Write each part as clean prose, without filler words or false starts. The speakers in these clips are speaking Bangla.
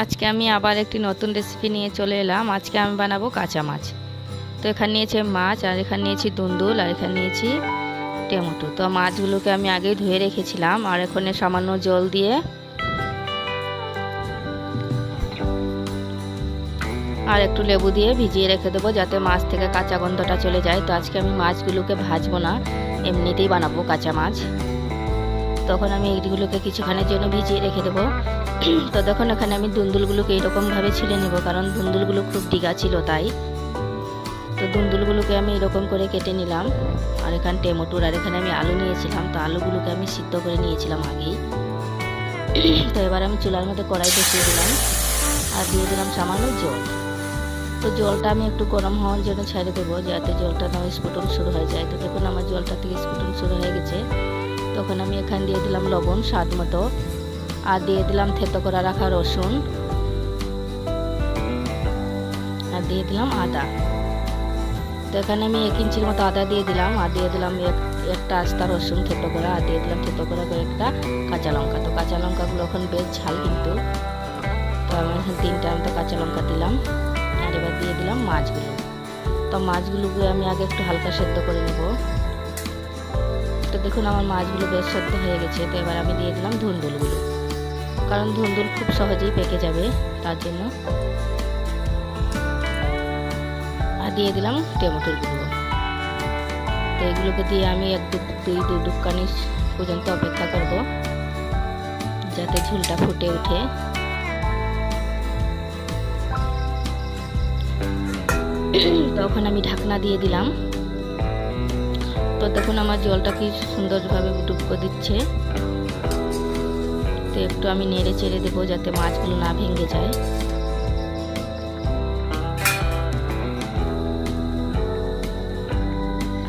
আজকে আমি আবার একটি নতুন রেসিপি নিয়ে চলে এলাম। আজকে আমি বানাবো কাঁচা মাছ। তো এখানে নিয়েছি মাছ, আর এখানে নিয়েছি দুন্দুল, আর এখানে নিয়েছি টমেটো। তো মাছগুলোকে আমি আগেই ধুয়ে রেখেছিলাম, আর এখানে সামান্য জল দিয়ে আর একটু লেবু দিয়ে ভিজিয়ে রেখে দেবো, যাতে মাছ থেকে কাঁচা গন্ধটা চলে যায়। তো আজকে আমি মাছগুলোকে ভাজবো না, এমনিতেই বানাবো কাঁচা মাছ। তখন আমি এইগুলোকে কিছুক্ষণের জন্য ভিজিয়ে রেখে দেবো। তো দেখুন এখানে আমি দুন্দুলগুলোকে এরকমভাবে ছিলে নেব, কারণ দুন্দুলগুলো খুব ডিগা ছিল তাই। তো দুন্দুলগুলোকে আমি এরকম করে কেটে নিলাম। আর এখানে টমেটোর, আর এখানে আমি আলু নিয়েছিলাম। তো আলুগুলোকে আমি সিদ্ধ করে নিয়েছিলাম আগেই। তো এবার আমি চুলার মধ্যে কড়াই বসিয়ে দিলাম, আর দিয়ে দিলাম সামান্য জল। তো জলটা আমি একটু গরম হওয়ার জন্য ছেড়ে দেবো, যাতে জলটা না স্ফুটন শুরু হয়ে যায়। তো দেখুন আমার জলটা থেকে স্ফুটন শুরু হয়ে গেছে। তখন আমি এখানে দিয়ে দিলাম লবণ স্বাদ মতো, আর দিয়ে দিলাম থেতো করে রাখা রসুন, আর দিয়ে দিলাম আদা। তো এখানে আমি 1 ইঞ্চির মতো আদা দিয়ে দিলাম, আর দিয়ে দিলাম একটা আস্তা রসুন থেতো করা, আর দিয়ে দিলাম থেতো করে একটা কাঁচা লঙ্কা। তো কাঁচা লঙ্কাগুলো এখন বেশ ঝাল কিন্তু। তো আমি এখন 3টা মতো কাঁচা লঙ্কা দিলাম, আর এবার দিয়ে দিলাম মাছগুলো। তো মাছগুলোকে আমি আগে একটু হালকা সেদ্ধ করে নেব। তো দেখুন আমার মাছগুলো বেশ সেদ্ধ হয়ে গেছে। তো এবার আমি দিয়ে দিলাম ধুন্দুলগুলো, কারণ ধুন্দুল খুব সহজেই পেকে যাবে তার জন্য। আর দিয়ে দিলাম টমেটোর গুঁড়ো। তো এগুলোকে দিয়ে আমি 1-2 ডুবকানি পর্যন্ত অপেক্ষা করব, যাতে ঝোলটা ফুটে ওঠে। তখন আমি ঢাকনা দিয়ে দিলাম। তো দেখুন আমার জলটা কি সুন্দরভাবে ডুবকো দিচ্ছে। তো একটু আমি নেড়ে চেড়ে দেবো, যাতে মাছগুলো না ভেঙে যায়।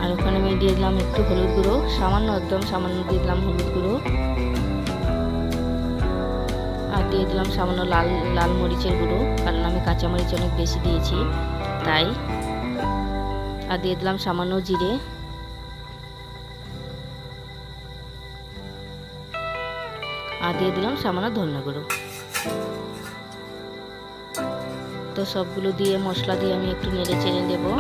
আর ওখানে আমি দিয়ে দিলাম একটু হলুদ গুঁড়ো, সামান্য, একদম সামান্য দিয়ে দিলাম হলুদ গুঁড়ো। আর দিয়ে দিলাম সামান্য লাল মরিচের গুঁড়ো, কারণ আমি কাঁচা মরিচ অনেক বেশি দিয়েছি তাই। আর দিয়ে দিলাম সামান্য জিরে, আর দিয়ে দিলাম সামান্য ধনে গুঁড়ো। তো সবগুলো দিয়ে মশলা দিয়ে আমি একটু নেড়ে চেড়ে দেবো।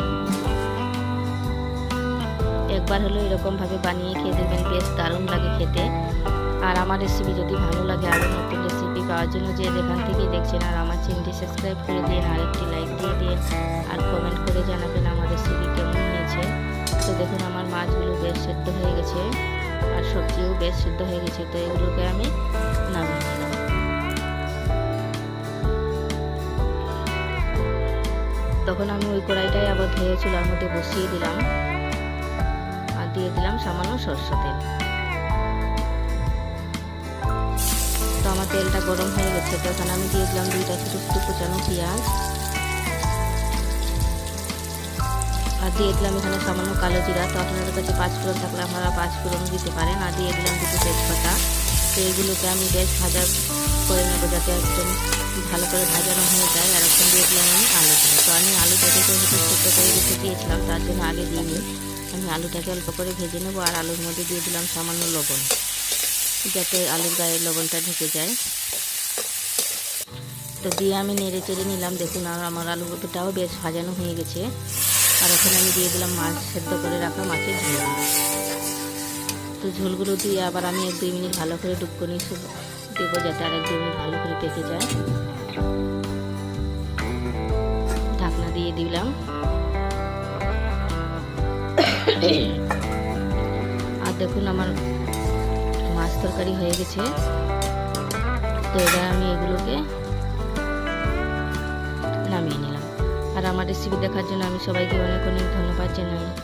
একবার হলো এরকমভাবে বানিয়ে খেয়ে দেখবেন, বেশ দারুণ লাগে খেতে। আর আমার রেসিপি যদি ভালো লাগে, আরও নতুন রেসিপি পাওয়ার জন্য যে যেখান থেকে দেখছেন, আর আমার চ্যানেলটি সাবস্ক্রাইব করে দিন, আর একটি লাইক দিয়ে দিন, আর কমেন্ট করে জানাবেন আমার রেসিপি কেমন হয়েছে। তো দেখুন আমার মাছগুলো বেশ সেদ্ধ হয়ে গেছে, আর সবজিও বেশ সেদ্ধ হয়ে গেছে। তো এগুলোকে আমি নামিয়ে নিলাম। তখন আমি ওই কড়াইটাই আবার ধুয়ে চুলার মধ্যে বসিয়ে দিলাম, আর দিয়ে দিলাম সামান্য সরষের তেল। তো আমার তেলটা গরম হয়ে গেছে। তো এখানে আমি দিয়ে দিলাম 2টা ছোটো ছোটো কুচানো পেঁয়াজ, আর দিয়ে দিলাম এখানে সামান্য কালো জিরা। তো আপনাদের কাছে 5 ফোড়ন থাকলে আপনারা 5 ফোড়ন দিতে পারেন। আর দিয়ে দিলাম 2 তেজপাতা। তো এগুলোকে আমি বেশ ভাজা করে নেব, যাতে একদম ভালো করে ভাজানো হয়ে যায়। আর এখন দিয়ে দিলাম আমি আলুগুলো। তো আমি আলুটাকে যেহেতু সেদ্ধ করে রেখে দিয়েছিলাম, তার জন্য আগে দিইনি। আমি আলুটাকে অল্প করে ভেজে নেব, আর আলুর মধ্যে দিয়ে দিলাম সামান্য লবণ, যাতে আলুর গায়ে লবণটা ঢুকে যায়। তো দিয়ে আমি নেড়ে চেড়ে নিলাম। দেখুন আর আমার আলুটাও বেশ ভাজানো হয়ে গেছে। আর এখানে আমি দিয়ে দিলাম মাছ সেদ্ধ করে রাখা মাছের ঝোলগুলো। তো ঝোলগুলো দিয়ে আবার আমি 1-2 মিনিট ভালো করে ডুবকনি দেবো, যাতে আর 1-2 মিনিট ভালো করে পেকে যায়। ঢাকনা দিয়ে দিলাম। আর দেখুন আমার মাছ তরকারি হয়ে গেছে। তো এবার আমি এগুলোকে নামিয়ে নিলাম। আর আমার রেসিপি দেখার জন্য আমি সবাইকে অনেক অনেক ধন্যবাদ জানাই।